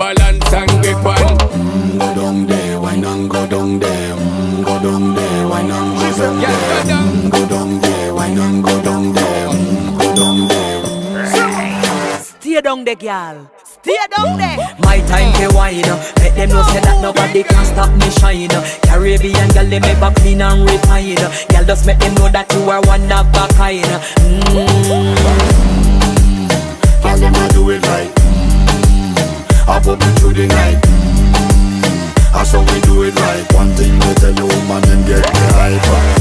balance and grip on. Go down there, why not go down there? Go down there, why not go down there? Go down there, why not go down there? Go down there. Stay down there, girl. Stay down there. My time to wine. Let them know say that nobody can stop me shine. Caribbean girl, they make back clean and refine. Girl, just make them know that you are one of a kind. Girl, them a do it right. I pop it through the night. That's how we do it right. One thing we tell you, woman, them get the hype.